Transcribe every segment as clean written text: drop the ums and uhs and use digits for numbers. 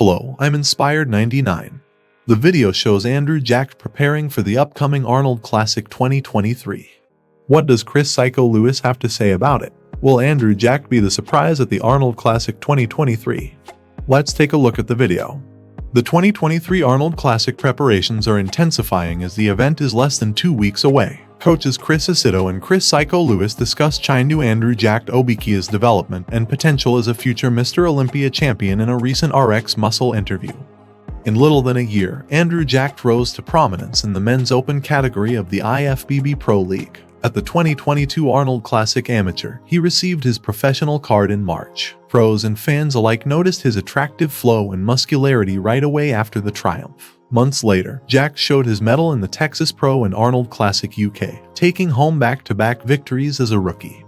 Hello, I'm Inspired99. The video shows Andrew Jacked preparing for the upcoming Arnold Classic 2023. What does Chris "Psycho" Lewis have to say about it? Will Andrew Jacked be the surprise at the Arnold Classic 2023? Let's take a look at the video. The 2023 Arnold Classic preparations are intensifying as the event is less than 2 weeks away. Coaches Chris Aceto and Chris "Psycho" Lewis discuss Chindu Andrew Jacked Obikia's development and potential as a future Mr. Olympia champion in a recent RX Muscle interview. In little than a year, Andrew Jacked rose to prominence in the men's open category of the IFBB Pro League. At the 2022 Arnold Classic Amateur, he received his professional card in March. Pros and fans alike noticed his attractive flow and muscularity right away after the triumph. Months later, Jacked showed his mettle in the Texas Pro and Arnold Classic UK, taking home back-to-back victories as a rookie.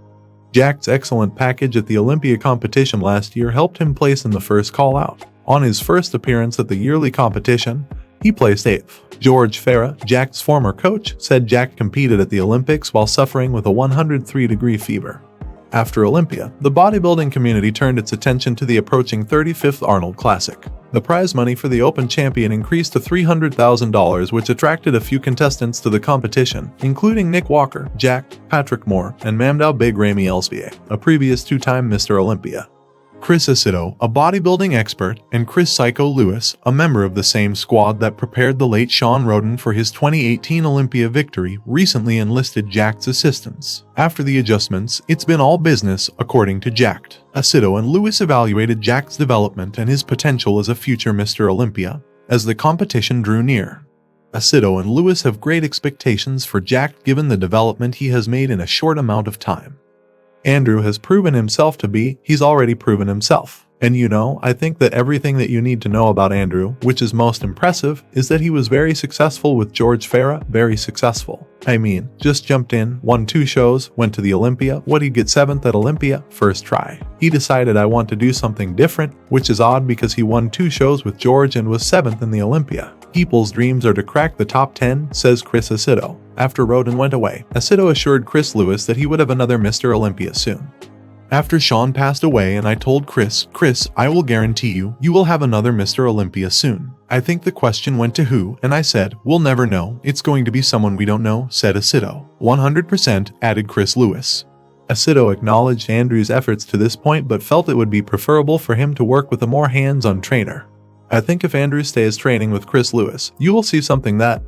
Jacked's excellent package at the Olympia competition last year helped him place in the first call-out. On his first appearance at the yearly competition, he placed 8th. George Farah, Jacked's former coach, said Jacked competed at the Olympics while suffering with a 103-degree fever. After Olympia, the bodybuilding community turned its attention to the approaching 35th Arnold Classic. The prize money for the Open champion increased to $300,000, which attracted a few contestants to the competition, including Nick Walker, Jacked, Patrick Moore, and Mamdouh Big Ramy Elsbier, a previous two-time Mr. Olympia. Chris Aceto, a bodybuilding expert, and Chris "Psycho" Lewis, a member of the same squad that prepared the late Sean Roden for his 2018 Olympia victory, recently enlisted Jacked's assistance. After the adjustments, it's been all business, according to Jacked. Aceto and Lewis evaluated Jacked's development and his potential as a future Mr. Olympia as the competition drew near. Aceto and Lewis have great expectations for Jacked given the development he has made in a short amount of time. Andrew has proven himself to be, he's already proven himself. And I think that everything that you need to know about Andrew, which is most impressive, is that he was very successful with George Farah, very successful. Just jumped in, won 2 shows, went to the Olympia, he'd get 7th at Olympia, first try. He decided I want to do something different, which is odd because he won 2 shows with George and was 7th in the Olympia. People's dreams are to crack the top 10, says Chris Aceto. After Roden went away, Aceto assured Chris Lewis that he would have another Mr. Olympia soon. After Sean passed away and I told Chris, I will guarantee you will have another Mr. Olympia soon. I think the question went to who, and I said, we'll never know, it's going to be someone we don't know, said Aceto. 100%, added Chris Lewis. Aceto acknowledged Andrew's efforts to this point but felt it would be preferable for him to work with a more hands-on trainer. I think if Andrew stays training with Chris Lewis, you will see something that,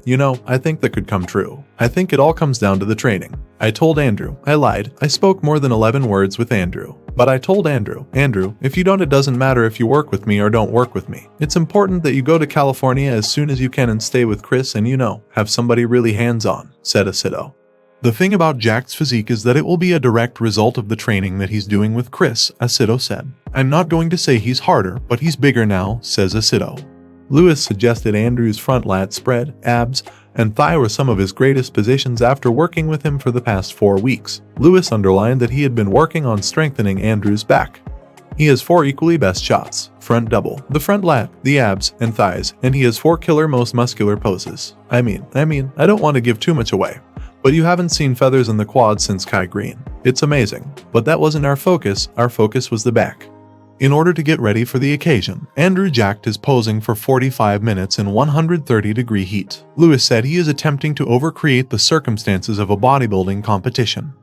I think that could come true. I think it all comes down to the training. I told Andrew, I lied, I spoke more than 11 words with Andrew. But I told Andrew, if you don't, it doesn't matter if you work with me or don't work with me. It's important that you go to California as soon as you can and stay with Chris and have somebody really hands-on, said Aceto. The thing about Jacked's physique is that it will be a direct result of the training that he's doing with Chris, Aceto said. I'm not going to say he's harder, but he's bigger now, says Aceto. Lewis suggested Andrew's front lat spread, abs, and thigh were some of his greatest positions after working with him for the past 4 weeks. Lewis underlined that he had been working on strengthening Andrew's back. He has 4 equally best shots, front double, the front lat, the abs, and thighs, and he has 4 killer most muscular poses. I don't want to give too much away. But you haven't seen feathers in the quad since Kai Green. It's amazing. But that wasn't our focus was the back. In order to get ready for the occasion, Andrew Jacked is posing for 45 minutes in 130-degree heat. Lewis said he is attempting to overcreate the circumstances of a bodybuilding competition.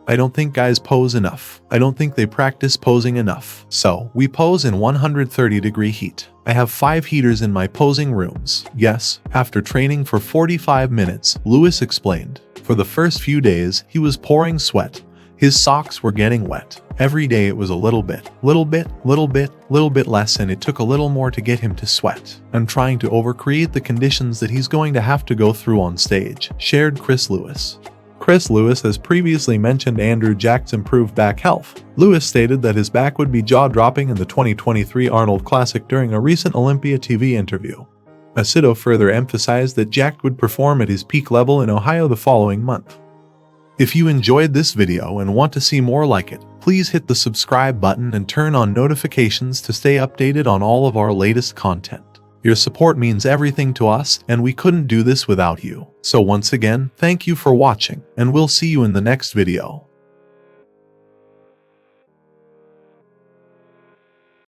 I don't think guys pose enough. I don't think they practice posing enough. So, we pose in 130-degree heat. I have 5 heaters in my posing rooms. Yes, after training for 45 minutes, Lewis explained. For the first few days, he was pouring sweat. His socks were getting wet. Every day it was a little bit less, and it took a little more to get him to sweat. I'm trying to overcreate the conditions that he's going to have to go through on stage, shared Chris Lewis. Chris Lewis has previously mentioned Andrew Jacked's improved back health. Lewis stated that his back would be jaw-dropping in the 2023 Arnold Classic during a recent Olympia TV interview. Aceto further emphasized that Jacked would perform at his peak level in Ohio the following month. If you enjoyed this video and want to see more like it, please hit the subscribe button and turn on notifications to stay updated on all of our latest content. Your support means everything to us, and we couldn't do this without you. So once again, thank you for watching, and we'll see you in the next video.